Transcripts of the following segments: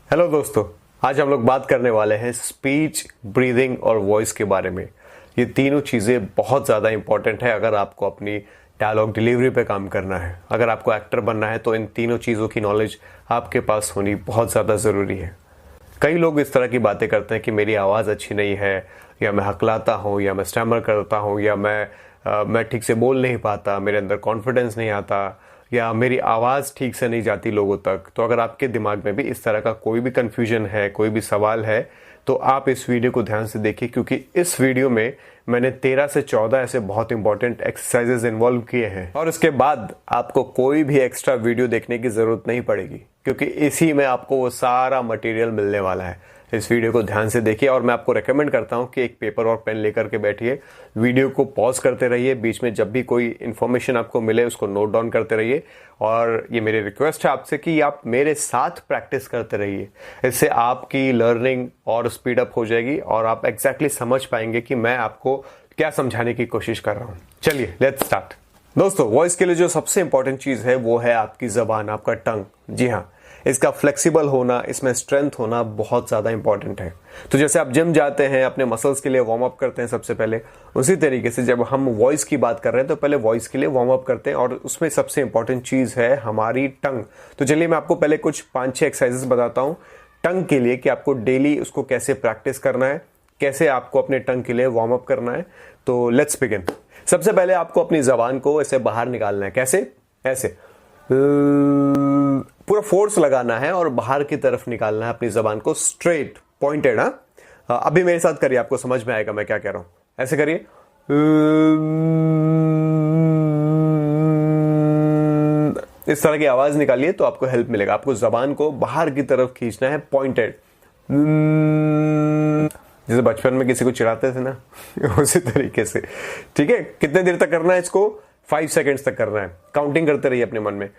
Hello दोस्तों, आज हम लोग बात करने वाले हैं स्पीच, ब्रीदिंग और वॉइस के बारे में। ये तीनों चीज़ें बहुत ज़्यादा इंपॉर्टेंट है अगर आपको अपनी डायलॉग डिलीवरी पे काम करना है। अगर आपको एक्टर बनना है तो इन तीनों चीज़ों की नॉलेज आपके पास होनी बहुत ज़्यादा ज़रूरी है। कई लोग इस तरह की बातें करते हैं कि मेरी आवाज़ अच्छी नहीं है, या मैं हकलाता हूँ, या मैं स्टैमर करता हूँ, या मैं ठीक से बोल नहीं पाता, मेरे अंदर कॉन्फिडेंस नहीं आता, या मेरी आवाज़ ठीक से नहीं जाती लोगों तक। तो अगर आपके दिमाग में भी इस तरह का कोई भी कन्फ्यूजन है, कोई भी सवाल है, तो आप इस वीडियो को ध्यान से देखिए, क्योंकि इस वीडियो में मैंने 13 से 14 ऐसे बहुत इंपॉर्टेंट एक्सरसाइजेज इन्वॉल्व किए हैं और इसके बाद आपको कोई भी एक्स्ट्रा वीडियो देखने की ज़रूरत नहीं पड़ेगी, क्योंकि इसी में आपको वो सारा मटेरियल मिलने वाला है। इस वीडियो को ध्यान से देखिए और मैं आपको रेकमेंड करता हूं कि एक पेपर और पेन लेकर के बैठिए, वीडियो को पॉज करते रहिए, बीच में जब भी कोई इन्फॉर्मेशन आपको मिले उसको नोट डाउन करते रहिए। और ये मेरी रिक्वेस्ट है आपसे कि आप मेरे साथ प्रैक्टिस करते रहिए। इससे आपकी लर्निंग और स्पीड अप हो जाएगी और आप एग्जैक्टली समझ पाएंगे कि मैं आपको क्या समझाने की कोशिश कर रहा हूं। चलिए लेट्स स्टार्ट। दोस्तों, वॉइस के लिए जो सबसे इंपॉर्टेंट चीज है वो है आपकी जबान, आपका टंग। जी हाँ, इसका फ्लेक्सिबल होना, इसमें स्ट्रेंथ होना बहुत ज्यादा इंपॉर्टेंट है। तो जैसे आप जिम जाते हैं, अपने मसल्स के लिए वार्म अप करते हैं सबसे पहले, उसी तरीके से जब हम वॉइस की बात कर रहे हैं तो पहले वॉइस के लिए वार्म अप करते हैं और उसमें सबसे इंपॉर्टेंट चीज है हमारी टंग। तो चलिए मैं आपको पहले कुछ 5-6 एक्सरसाइजेस बताता हूं टंग के लिए कि आपको डेली उसको कैसे प्रैक्टिस करना है, कैसे आपको अपने टंग के लिए वार्म अप करना है। तो लेट्स बिगिन। सबसे पहले आपको अपनी जबान को ऐसे बाहर निकालना है। कैसे? ऐसे पूरा फोर्स लगाना है और बाहर की तरफ निकालना है अपनी जबान को, स्ट्रेट पॉइंटेड। हाँ, अभी मेरे साथ करिए, आपको समझ में आएगा मैं क्या कह रहा हूं। ऐसे करिए। इस तरह की आवाज निकालिए तो आपको हेल्प मिलेगा। आपको जबान को बाहर की तरफ खींचना है, पॉइंटेड। जैसे बचपन में किसी को चिढ़ाते थे ना उसी तरीके से। ठीक है, कितने देर तक करना है इसको? 5 सेकेंड्स तक करना है। काउंटिंग करते रहिए अपने मन में।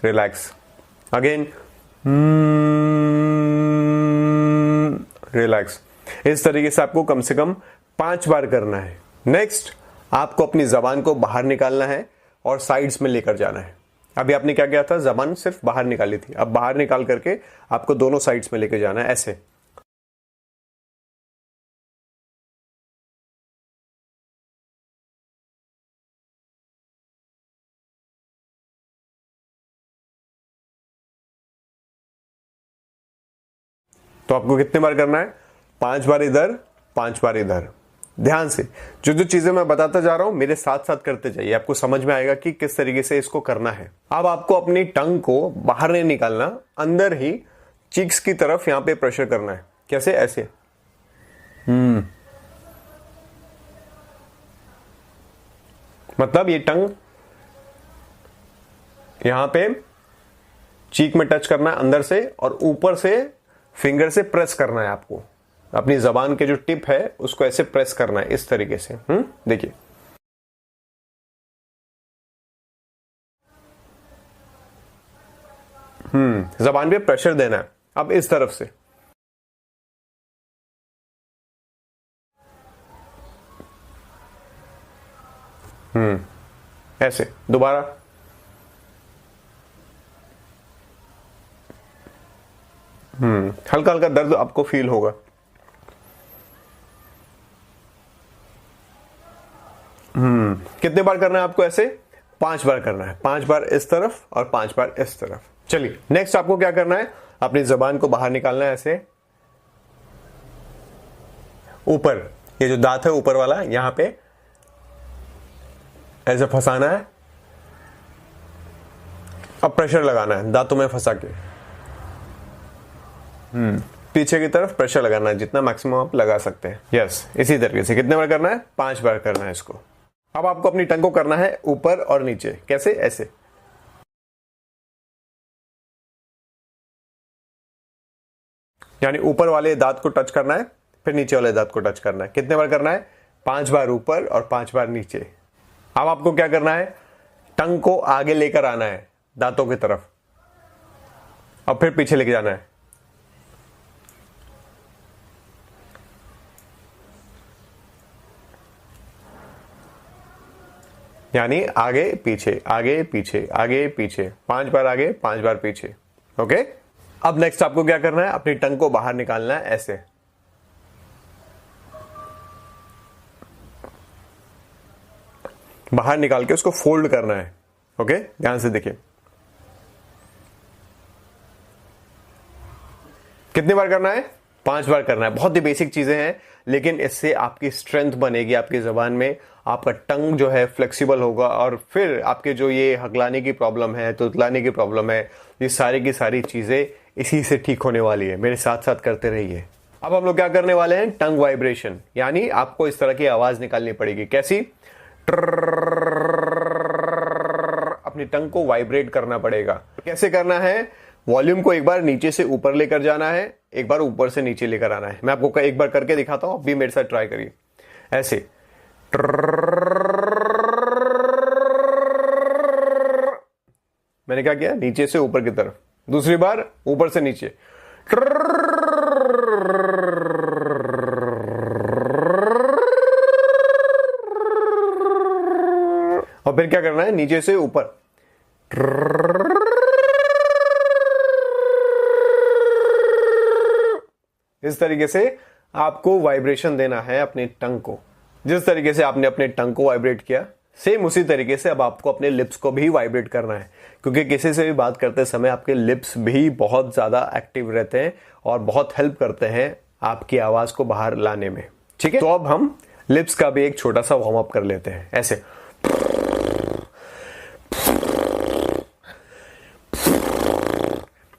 रिलैक्स। अगेन। रिलैक्स। इस तरीके से आपको कम से कम 5 बार करना है। नेक्स्ट, आपको अपनी जबान को बाहर निकालना है और साइड्स में लेकर जाना है। अभी आपने क्या किया था? जबान सिर्फ बाहर निकाली थी, अब बाहर निकाल करके आपको दोनों साइड्स में लेकर जाना है, ऐसे। तो आपको कितने बार करना है? 5 बार इधर, 5 बार इधर। ध्यान से जो जो चीजें मैं बताता जा रहा हूं मेरे साथ साथ करते जाइए, आपको समझ में आएगा कि किस तरीके से इसको करना है। अब आपको अपनी टंग को बाहर नहीं निकालना, अंदर ही चीक्स की तरफ यहां पे प्रेशर करना है। कैसे? ऐसे। मतलब ये टंग यहां पे चीक में टच करना है अंदर से, और ऊपर से फिंगर से प्रेस करना है। आपको अपनी जबान के जो टिप है उसको ऐसे प्रेस करना है, इस तरीके से। देखिए। जबान पे प्रेशर देना है। अब इस तरफ से। ऐसे दोबारा। हल्का हल्का दर्द आपको फील होगा। कितने बार करना है आपको? ऐसे 5 बार करना है। 5 बार इस तरफ और 5 बार इस तरफ। चलिए नेक्स्ट आपको क्या करना है? अपनी जबान को बाहर निकालना है, ऐसे ऊपर। ये जो दांत है ऊपर वाला, यहां पे ऐसे फंसाना है। अब प्रेशर लगाना है दांतों में फंसा के। पीछे की तरफ प्रेशर लगाना है, जितना मैक्सिमम आप लगा सकते हैं। यस, इसी तरीके से। कितने बार करना है? 5 बार करना है इसको। अब आपको अपनी टंग को करना है ऊपर और नीचे। कैसे? ऐसे। यानी ऊपर वाले दांत को टच करना है, फिर नीचे वाले दांत को टच करना है। कितने बार करना है? 5 बार ऊपर और 5 बार नीचे। अब आपको क्या करना है? टंग को आगे लेकर आना है दांतों की तरफ, और फिर पीछे लेके जाना है। यानी आगे पीछे आगे पीछे आगे पीछे, 5 बार आगे 5 बार पीछे। ओके, अब नेक्स्ट आपको क्या करना है, अपनी टंग को बाहर निकालना है ऐसे। बाहर निकाल के उसको फोल्ड करना है। ओके, ध्यान से देखिए कितनी बार करना है, 5 बार करना है। बहुत ही बेसिक चीजें हैं, लेकिन इससे आपकी स्ट्रेंथ बनेगी आपकी जबान में, आपका टंग जो है फ्लेक्सिबल होगा, और फिर आपके जो ये हकलाने की प्रॉब्लम है, तुतलाने की प्रॉब्लम है, ये सारी की सारी चीजें इसी से ठीक होने वाली है। मेरे साथ साथ करते रहिए। अब हम लोग क्या करने वाले हैं, टंग वाइब्रेशन, यानी आपको इस तरह की आवाज निकालनी पड़ेगी। कैसी, अपनी टंग को वाइब्रेट करना पड़ेगा। कैसे करना है, वॉल्यूम को एक बार नीचे से ऊपर लेकर जाना है, एक बार ऊपर से नीचे लेकर आना है। मैं आपको एक बार करके दिखाता हूं, अभी मेरे साथ ट्राई करिए। ऐसे मैंने क्या किया, नीचे से ऊपर की तरफ। दूसरी बार ऊपर से नीचे, और फिर क्या करना है, नीचे से ऊपर। इस तरीके से आपको वाइब्रेशन देना है अपने टंग को। जिस तरीके से आपने अपने टंग को वाइब्रेट किया, सेम उसी तरीके से अब आपको अपने लिप्स को भी वाइब्रेट करना है, क्योंकि किसी से भी बात करते समय आपके लिप्स भी बहुत ज्यादा एक्टिव रहते हैं और बहुत हेल्प करते हैं आपकी आवाज को बाहर लाने में। ठीक है, तो अब हम लिप्स का भी एक छोटा सा वार्म अप कर लेते हैं। ऐसे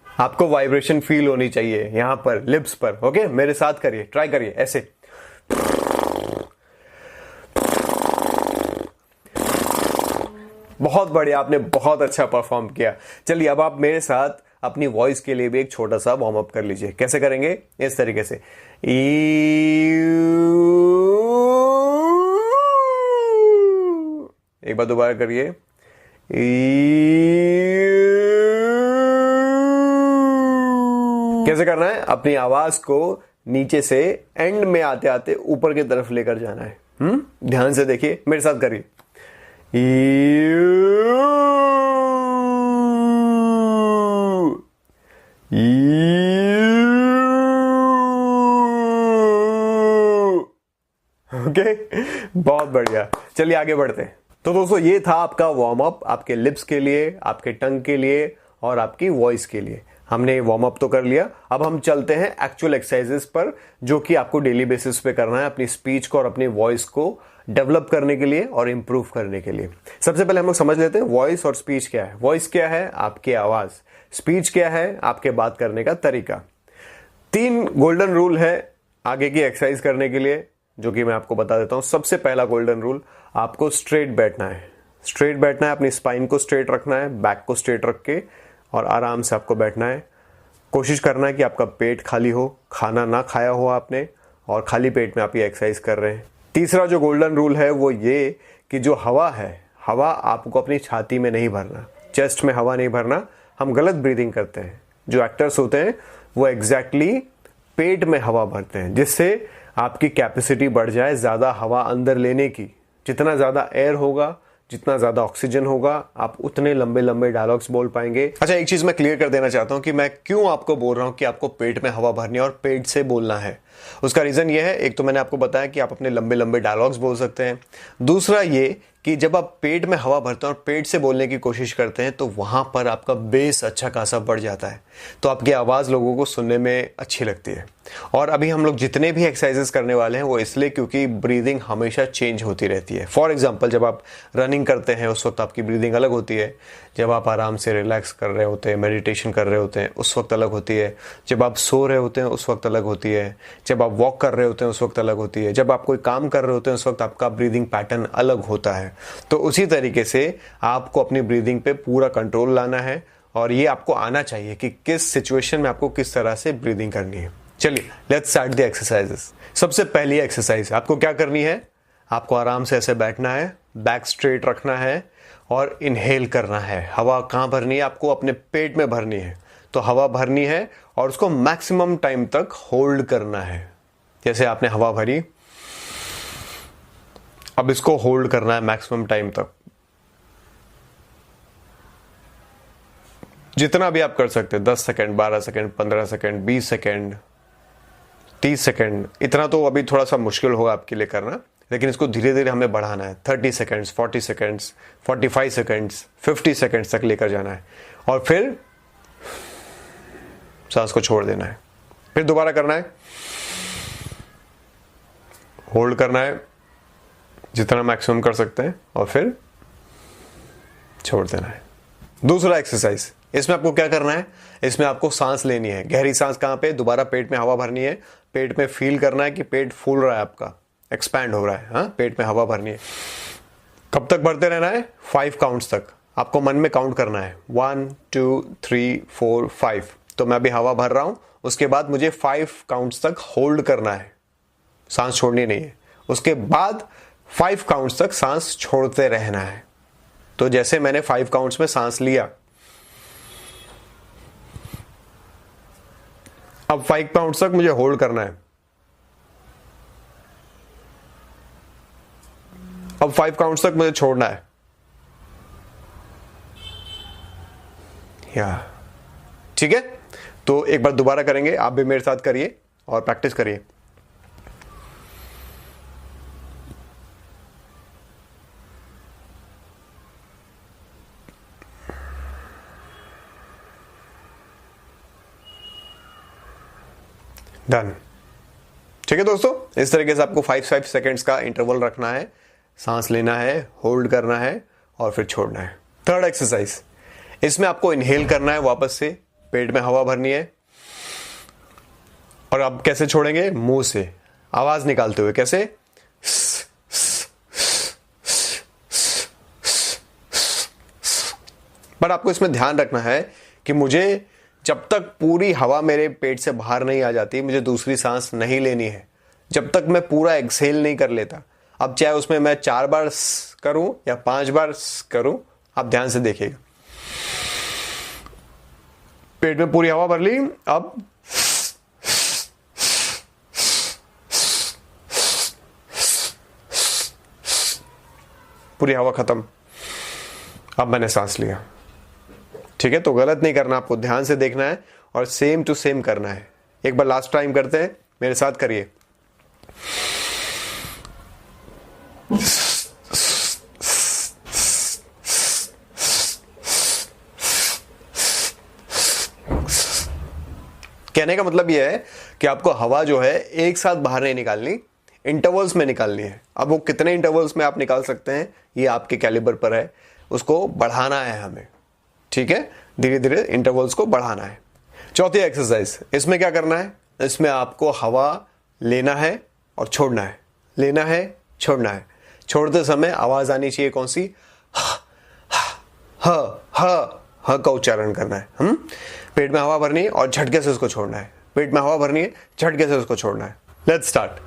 आपको वाइब्रेशन फील होनी चाहिए यहां पर लिप्स पर। ओके, मेरे साथ करिए, ट्राई करिए ऐसे। बहुत बढ़िया, आपने बहुत अच्छा परफॉर्म किया। चलिए अब आप मेरे साथ अपनी वॉइस के लिए भी एक छोटा सा वार्म अप कर लीजिए। कैसे करेंगे, इस तरीके से। एक बार दोबारा करिए। कैसे करना है, अपनी आवाज को नीचे से एंड में आते आते ऊपर की तरफ लेकर जाना है। ध्यान से देखिए, मेरे साथ करिए। ओके, बहुत बढ़िया। चलिए आगे बढ़ते हैं। तो दोस्तों, ये था आपका वार्म अप आपके लिप्स के लिए, आपके टंग के लिए और आपकी वॉइस के लिए। हमने वार्म अप तो कर लिया, अब हम चलते हैं एक्चुअल एक्सरसाइजेस पर, जो कि आपको डेली बेसिस पे करना है अपनी स्पीच को और अपनी वॉइस को डेवलप करने के लिए और इंप्रूव करने के लिए। सबसे पहले हम लोग समझ लेते हैं वॉइस और स्पीच क्या है। वॉइस क्या है, आपकी आवाज। स्पीच क्या है, आपके बात करने का तरीका। 3 गोल्डन रूल है आगे की एक्सरसाइज करने के लिए, जो कि मैं आपको बता देता हूं। सबसे पहला गोल्डन रूल, आपको स्ट्रेट बैठना है। स्ट्रेट बैठना है, अपनी स्पाइन को स्ट्रेट रखना है, बैक को स्ट्रेट रख के, और आराम से आपको बैठना है। कोशिश करना है कि आपका पेट खाली हो, खाना ना खाया हो आपने, और खाली पेट में आप ये एक्सरसाइज कर रहे हैं। तीसरा जो गोल्डन रूल है वो ये कि जो हवा है, हवा आपको अपनी छाती में नहीं भरना, चेस्ट में हवा नहीं भरना। हम गलत ब्रीदिंग करते हैं। जो एक्टर्स होते हैं वो एग्जैक्टली पेट में हवा भरते हैं, जिससे आपकी कैपेसिटी बढ़ जाए ज्यादा हवा अंदर लेने की। जितना ज्यादा एयर होगा, जितना ज्यादा ऑक्सीजन होगा, आप उतने लंबे लंबे डायलॉग्स बोल पाएंगे। अच्छा, एक चीज मैं क्लियर कर देना चाहता हूं कि मैं क्यों आपको बोल रहा हूं कि आपको पेट में हवा भरनी है और पेट से बोलना है। उसका रीजन ये है, एक तो मैंने आपको बताया कि आप अपने लंबे लंबे डायलॉग्स बोल सकते हैं। दूसरा ये कि जब आप पेट में हवा भरते हैं और पेट से बोलने की कोशिश करते हैं, तो वहां पर आपका बेस अच्छा खासा बढ़ जाता है, तो आपकी आवाज लोगों को सुनने में अच्छी लगती है। और अभी हम लोग जितने भी एक्सरसाइजेस करने वाले हैं वो इसलिए क्योंकि ब्रीदिंग हमेशा चेंज होती रहती है। फॉर एग्जाम्पल, जब आप रनिंग करते हैं उस वक्त आपकी ब्रीदिंग अलग होती है, जब आप आराम से रिलैक्स कर रहे होते हैं, मेडिटेशन कर रहे होते हैं, उस वक्त अलग होती है, जब आप सो रहे होते हैं उस वक्त अलग होती है, जब आप वॉक कर रहे होते हैं उस वक्त अलग होती है, जब आप कोई काम कर रहे होते हैं उस वक्त आपका ब्रीदिंग पैटर्न अलग होता है। तो उसी तरीके से आपको अपनी ब्रीदिंग पे पूरा कंट्रोल लाना है, और ये आपको आना चाहिए कि किस सिचुएशन में आपको किस तरह से ब्रीदिंग करनी है। चलिए, लेट्स स्टार्ट द एक्सरसाइजेस। सबसे पहली एक्सरसाइज, आपको क्या करनी है, आपको आराम से ऐसे बैठना है, बैक स्ट्रेट रखना है और इनहेल करना है। हवा कहाँ भरनी है, आपको अपने पेट में भरनी है। तो हवा भरनी है और उसको मैक्सिमम टाइम तक होल्ड करना है। जैसे आपने हवा भरी, अब इसको होल्ड करना है मैक्सिमम टाइम तक। जितना भी आप कर सकते हैं, 10 second, 12 second, 15 second, 20 second, 30 second, इतना तो अभी थोड़ा सा मुश्किल होगा आपके लिए करना, लेकिन इसको धीरे धीरे हमें बढ़ाना है। 30 सेकंड्स, 40 सेकंड्स, 45 सेकंड्स, 50 सेकंड्स तक लेकर जाना है और फिर सांस को छोड़ देना है। फिर दोबारा करना है, होल्ड करना है जितना मैक्सिमम कर सकते हैं और फिर छोड़ देना है। दूसरा एक्सरसाइज, इसमें आपको क्या करना है, इसमें आपको सांस लेनी है। गहरी सांस कहां पे, दोबारा पेट में हवा भरनी है। पेट में फील करना है कि पेट फूल रहा है, आपका एक्सपैंड हो रहा है। हाँ, पेट में हवा भरनी है। कब तक भरते रहना है, 5 काउंट्स तक। आपको मन में काउंट करना है, 1 2 3 4 5। तो मैं अभी हवा भर रहा हूं, उसके बाद मुझे 5 काउंट्स तक होल्ड करना है, सांस छोड़नी नहीं है। उसके बाद 5 काउंट्स तक सांस छोड़ते रहना है। तो जैसे मैंने 5 काउंट्स में सांस लिया, अब 5 काउंट्स तक मुझे होल्ड करना है। अब 5 काउंट्स तक मुझे छोड़ना है। या ठीक है, तो एक बार दोबारा करेंगे, आप भी मेरे साथ करिए और प्रैक्टिस करिए। डन। ठीक है दोस्तों, इस तरीके से आपको 5 सेकंड्स का इंटरवल रखना है, सांस लेना है, होल्ड करना है और फिर छोड़ना है। थर्ड एक्सरसाइज, इसमें आपको इनहेल करना है, वापस से पेट में हवा भरनी है और आप कैसे छोड़ेंगे, मुंह से आवाज निकालते हुए। कैसे, पर आपको इसमें ध्यान रखना है कि मुझे जब तक पूरी हवा मेरे पेट से बाहर नहीं आ जाती, मुझे दूसरी सांस नहीं लेनी है, जब तक मैं पूरा एक्सहेल नहीं कर लेता। अब चाहे उसमें मैं 4 बार करूं या 5 बार करूं, आप ध्यान से देखिएगा। पेट में पूरी हवा भर ली, अब पूरी हवा खत्म, अब मैंने सांस लिया। ठीक है, तो गलत नहीं करना, आपको ध्यान से देखना है और सेम टू सेम करना है। एक बार लास्ट टाइम करते हैं, मेरे साथ करिए। कहने का मतलब यह है कि आपको हवा जो है एक साथ बाहर नहीं निकालनी, इंटरवल्स में निकालनी है। अब वो कितने इंटरवल्स में आप निकाल सकते हैं, ये आपके कैलिबर पर है, उसको बढ़ाना है हमें। ठीक है, धीरे धीरे इंटरवल्स को बढ़ाना है। चौथी एक्सरसाइज, इसमें क्या करना है, इसमें आपको हवा लेना है और छोड़ना है, लेना है, छोड़ना है। छोड़ते समय आवाज आनी चाहिए, कौन सी, ह का उच्चारण करना है। पेट में हवा भरनी है और झटके से उसको छोड़ना है। पेट में हवा भरनी है, झटके से उसको छोड़ना है। Let's start.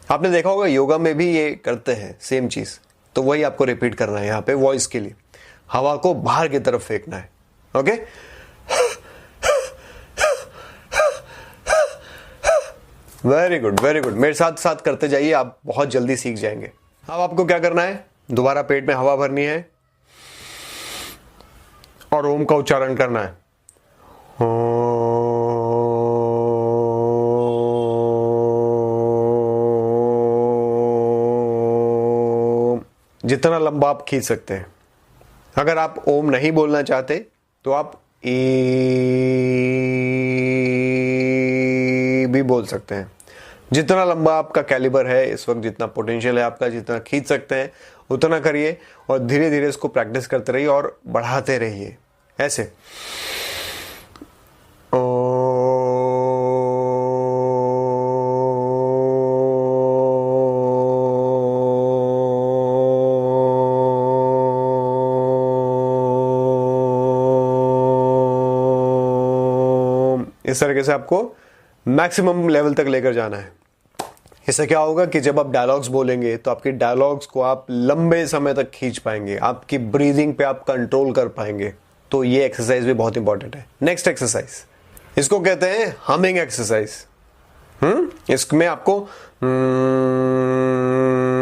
आपने देखा होगा योगा में भी ये करते हैं सेम चीज, तो वही आपको रिपीट करना है यहाँ पे वॉइस के लिए। हवा को बाहर की तरफ फेंकना है। Okay, very good, very good. मेरे साथ साथ करते जाइए, आप बहुत जल्दी सीख जाएंगे। अब आपको क्या करना है, दोबारा पेट में हवा भरनी है और ओम का उच्चारण करना है। जितना लंबा आप खींच सकते हैं। अगर आप ओम नहीं बोलना चाहते तो आप ई भी बोल सकते हैं। जितना लंबा आपका कैलिबर है इस वक्त, जितना पोटेंशियल है आपका, जितना खींच सकते हैं उतना करिए और धीरे धीरे इसको प्रैक्टिस करते रहिए और बढ़ाते रहिए ऐसे। इस तरीके से आपको मैक्सिमम लेवल तक लेकर जाना है। इससे क्या होगा कि जब आप डायलॉग्स बोलेंगे तो आपकी डायलॉग्स को आप लंबे समय तक खींच पाएंगे, आपकी ब्रीदिंग पे आप कंट्रोल कर पाएंगे। तो ये एक्सरसाइज भी बहुत इंपॉर्टेंट है। नेक्स्ट एक्सरसाइज, इसको कहते हैं हमिंग एक्सरसाइज। इसमें आपको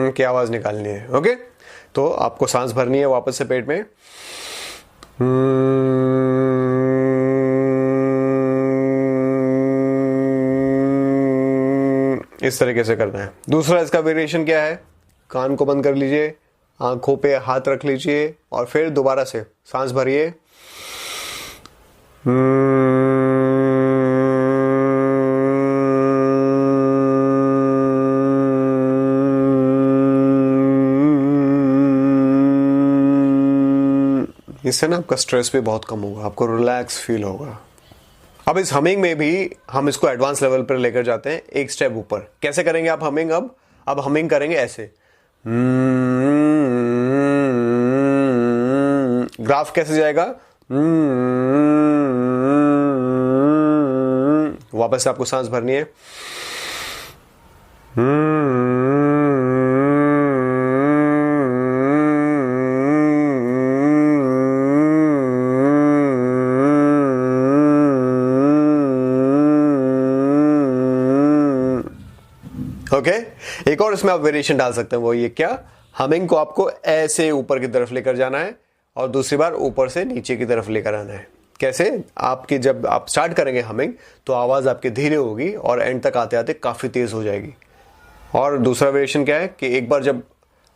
की आवाज निकालनी है। ओके, तो आपको सांस भरनी है वापस से पेट में। इस तरीके से करना है। दूसरा इसका वेरिएशन क्या है, कान को बंद कर लीजिए, आंखों पे हाथ रख लीजिए और फिर दोबारा से सांस भरिए। इससे ना आपका स्ट्रेस भी बहुत कम होगा, आपको रिलैक्स फील होगा। अब इस हमिंग में भी हम इसको एडवांस लेवल पर लेकर जाते हैं, एक स्टेप ऊपर। कैसे करेंगे आप हमिंग? अब हमिंग करेंगे ऐसे। ग्राफ कैसे जाएगा? वापस से आपको सांस भरनी है। ओके, एक और इसमें आप वेरिएशन डाल सकते हैं, वो ये क्या, हमिंग को आपको ऐसे ऊपर की तरफ लेकर जाना है और दूसरी बार ऊपर से नीचे की तरफ लेकर आना है। कैसे? आपकी जब आप स्टार्ट करेंगे हमिंग तो आवाज आपकी धीरे होगी और एंड तक आते आते काफी तेज हो जाएगी। और दूसरा वेरिएशन क्या है कि एक बार जब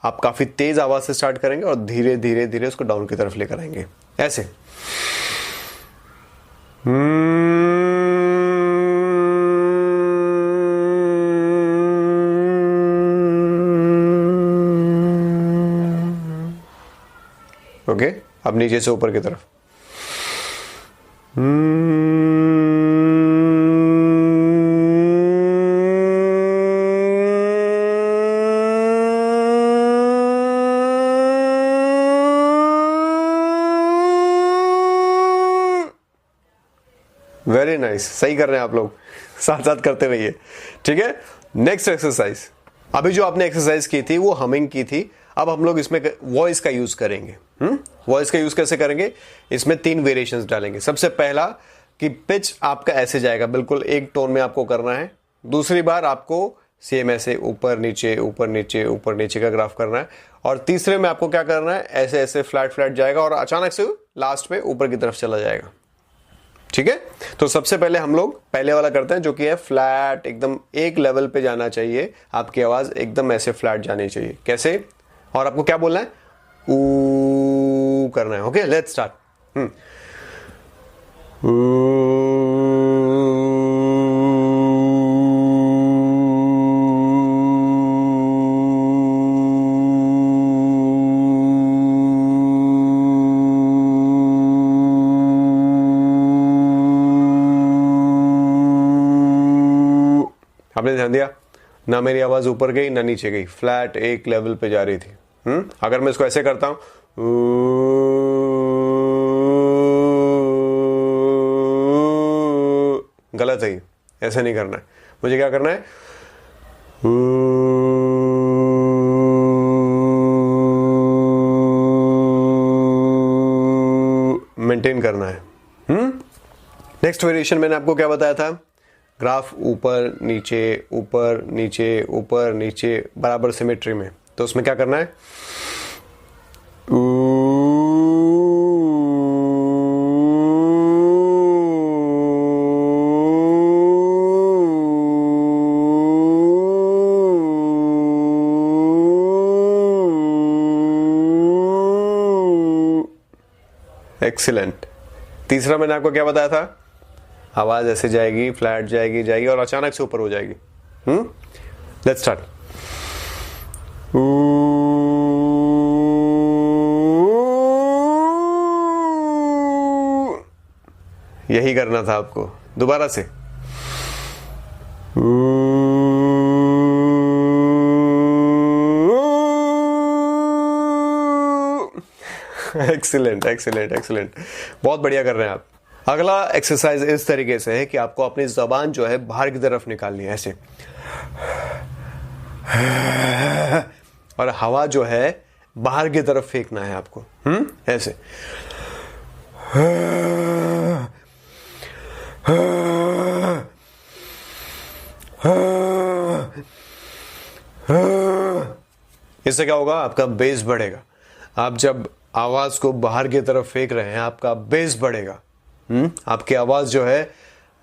आप काफी तेज आवाज से स्टार्ट करेंगे और धीरे धीरे धीरे उसको डाउन की तरफ लेकर आएंगे ऐसे। ओके, अब नीचे से ऊपर की तरफ। वेरी नाइस, सही कर रहे हैं आप लोग, साथ साथ करते रहिए। ठीक है, नेक्स्ट एक्सरसाइज। अभी जो आपने एक्सरसाइज की थी वो हमिंग की थी, अब हम लोग इसमें वॉइस का यूज करेंगे। वॉइस का यूज कैसे करेंगे? इसमें 3 वेरिएशंस डालेंगे। सबसे पहला कि पिच आपका ऐसे जाएगा, बिल्कुल एक टोन में आपको करना है। दूसरी बार आपको सेम ऐसे ऊपर नीचे ऊपर नीचे ऊपर नीचे का ग्राफ करना है। और तीसरे में आपको क्या करना है, ऐसे ऐसे फ्लैट फ्लैट जाएगा और अचानक से लास्ट में ऊपर की तरफ चला जाएगा। ठीक है, तो सबसे पहले हम लोग पहले वाला करते हैं जो कि है फ्लैट, एकदम एक लेवल पे जाना चाहिए, आपकी आवाज एकदम ऐसे फ्लैट जानी चाहिए। कैसे? और आपको क्या बोलना है? ऊ करना है। Okay, let's start. आपने ध्यान दिया ना, मेरी आवाज ऊपर गई ना नीचे गई, फ्लैट एक लेवल पे जा रही थी। अगर मैं इसको ऐसे करता हूं, गलत है, ऐसे नहीं करना है। मुझे क्या करना है, मेंटेन करना है। नेक्स्ट वेरिएशन मैंने आपको क्या बताया था, ग्राफ ऊपर नीचे ऊपर नीचे ऊपर नीचे बराबर सिमेट्री में। तो उसमें क्या करना है, एक्सीलेंट। तीसरा मैंने आपको क्या बताया था, आवाज ऐसे जाएगी, फ्लैट जाएगी जाएगी और अचानक से ऊपर हो जाएगी। Let's start. यही करना था आपको, दोबारा से। एक्सीलेंट एक्सीलेंट एक्सीलेंट, बहुत बढ़िया कर रहे हैं आप। अगला एक्सरसाइज इस तरीके से है कि आपको अपनी जबान जो है बाहर की तरफ निकालनी है ऐसे, और हवा जो है बाहर की तरफ फेंकना है आपको। ऐसे इससे क्या होगा, आपका बेस बढ़ेगा। आप जब आवाज को बाहर की तरफ फेंक रहे हैं आपका बेस बढ़ेगा। आपकी आवाज जो है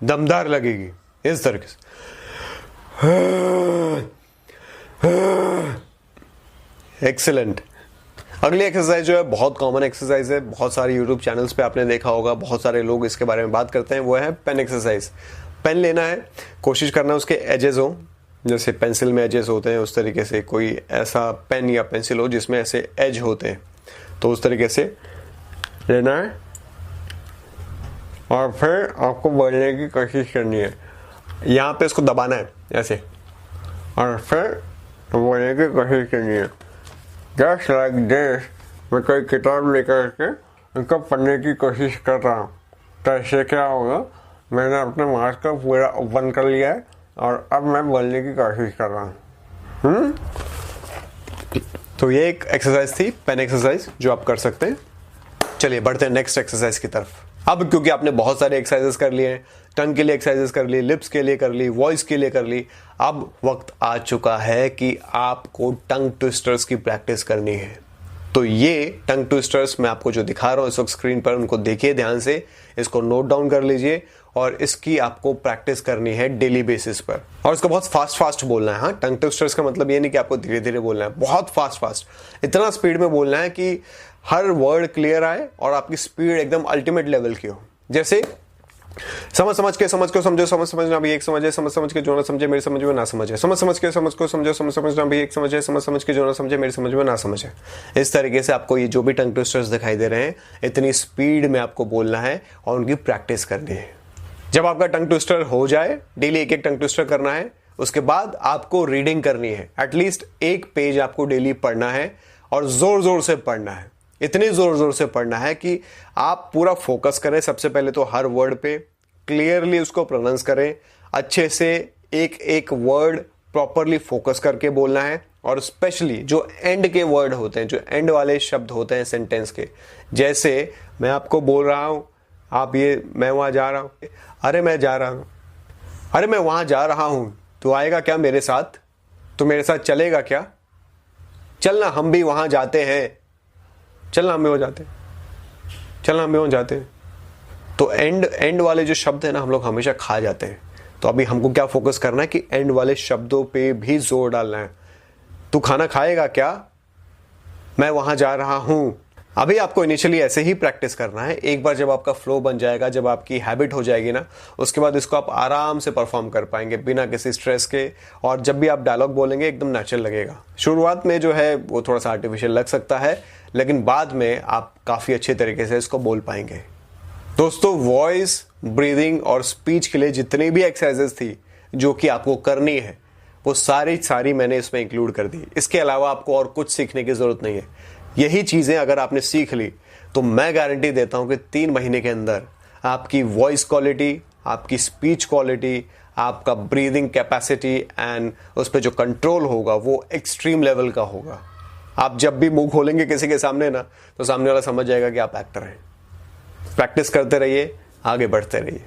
दमदार लगेगी इस तरीके से। एक्सीलेंट। अगली एक्सरसाइज जो है बहुत कॉमन एक्सरसाइज है, बहुत सारे यूट्यूब चैनल्स पे आपने देखा होगा, बहुत सारे लोग इसके बारे में बात करते हैं, वो है पेन एक्सरसाइज। पेन लेना है, कोशिश करना उसके एजेस हो, जैसे पेंसिल में एजेस होते हैं उस तरीके से कोई ऐसा पेन या पेंसिल हो जिसमें ऐसे एज होते हैं, तो उस तरीके से लेना है और फिर आपको बोलने की कोशिश करनी है। यहाँ पे इसको दबाना है ऐसे और फिर बोलने की कोशिश करनी है, जस्ट लाइक दिस। मैं कोई किताब लेकर के उनको पढ़ने की कोशिश कर रहा हूँ, तो इससे क्या होगा, मैंने अपने माउथ को पूरा ओपन कर लिया है और अब मैं बोलने की कोशिश कर रहा हूँ। तो ये एक एक्सरसाइज थी, पेन एक्सरसाइज, जो आप कर सकते हैं। चलिए बढ़ते हैं नेक्स्ट एक्सरसाइज की तरफ। अब क्योंकि आपने बहुत सारे एक्सरसाइजेस कर लिए हैं, टंग के लिए एक्सरसाइजेस कर ली, लिप्स के लिए कर ली, वॉइस के लिए कर ली, अब वक्त आ चुका है कि आपको टंग ट्विस्टर्स की प्रैक्टिस करनी है। तो ये टंग ट्विस्टर्स मैं आपको जो दिखा रहा हूं इस वक्त स्क्रीन पर, उनको देखिए ध्यान से, इसको नोट डाउन कर लीजिए और इसकी आपको प्रैक्टिस करनी है डेली बेसिस पर। और इसको बहुत फास्ट बोलना है। हाँ, टंग ट्विस्टर्स का मतलब ये नहीं कि आपको धीरे धीरे बोलना है, बहुत फास्ट, इतना स्पीड में बोलना है कि हर वर्ड क्लियर आए और आपकी स्पीड एकदम अल्टीमेट लेवल की हो। जैसे समझ के समझना भी एक समझ है, समझ के जो ना समझे मेरी समझ में ना समझ है, समझ के समझना भी एक समझ है, समझ के जो ना समझे मेरी समझ में ना समझ है। इस तरीके से आपको ये जो भी टंग ट्विस्टर्स दिखाई दे रहे हैं इतनी स्पीड में आपको बोलना है और उनकी प्रैक्टिस करनी है। जब आपका टंग ट्विस्टर हो जाए, डेली एक टंग ट्विस्टर करना है, उसके बाद आपको रीडिंग करनी है। एटलीस्ट एक पेज आपको डेली पढ़ना है और जोर से पढ़ना है, इतनी जोर से पढ़ना है कि आप पूरा फोकस करें। सबसे पहले तो हर वर्ड पे क्लियरली उसको प्रोनाउंस करें, अच्छे से एक वर्ड प्रॉपरली फोकस करके बोलना है। और स्पेशली जो एंड के वर्ड होते हैं, जो एंड वाले शब्द होते हैं सेंटेंस के, जैसे मैं आपको बोल रहा हूं, आप ये मैं वहां जा रहा हूं, अरे मैं जा रहा हूं, अरे मैं वहां जा रहा हूं, तो आएगा क्या मेरे साथ, तो मेरे साथ चलेगा क्या, चलना हम भी वहां जाते हैं, चलना हम भी वहां जाते हैं, चलना हम भी वहां जाते हैं। तो एंड वाले जो शब्द है ना, हम लोग हमेशा खा जाते हैं। तो अभी हमको क्या फोकस करना है कि एंड वाले शब्दों पे भी जोर डालना है। तू खाना खाएगा क्या, मैं वहां जा रहा हूं। अभी आपको इनिशियली ऐसे ही प्रैक्टिस करना है। एक बार जब आपका फ्लो बन जाएगा, जब आपकी हैबिट हो जाएगी ना, उसके बाद इसको आप आराम से परफॉर्म कर पाएंगे बिना किसी स्ट्रेस के। और जब भी आप डायलॉग बोलेंगे एकदम नेचुरल लगेगा। शुरुआत में जो है वो थोड़ा सा आर्टिफिशियल लग सकता है, लेकिन बाद में आप काफी अच्छे तरीके से इसको बोल पाएंगे। दोस्तों, वॉइस, ब्रीदिंग और स्पीच के लिए जितनी भी एक्सरसाइजेस थी जो कि आपको करनी है, वो सारी मैंने इसमें इंक्लूड कर दी। इसके अलावा आपको और कुछ सीखने की जरूरत नहीं है। यही चीजें अगर आपने सीख ली तो मैं गारंटी देता हूं कि 3 महीने के अंदर आपकी वॉइस क्वालिटी, आपकी स्पीच क्वालिटी, आपका ब्रीदिंग कैपेसिटी एंड उस पर जो कंट्रोल होगा वो एक्सट्रीम लेवल का होगा। आप जब भी मुंह खोलेंगे किसी के सामने ना, तो सामने वाला समझ जाएगा कि आप एक्टर हैं। प्रैक्टिस करते रहिए, आगे बढ़ते रहिए।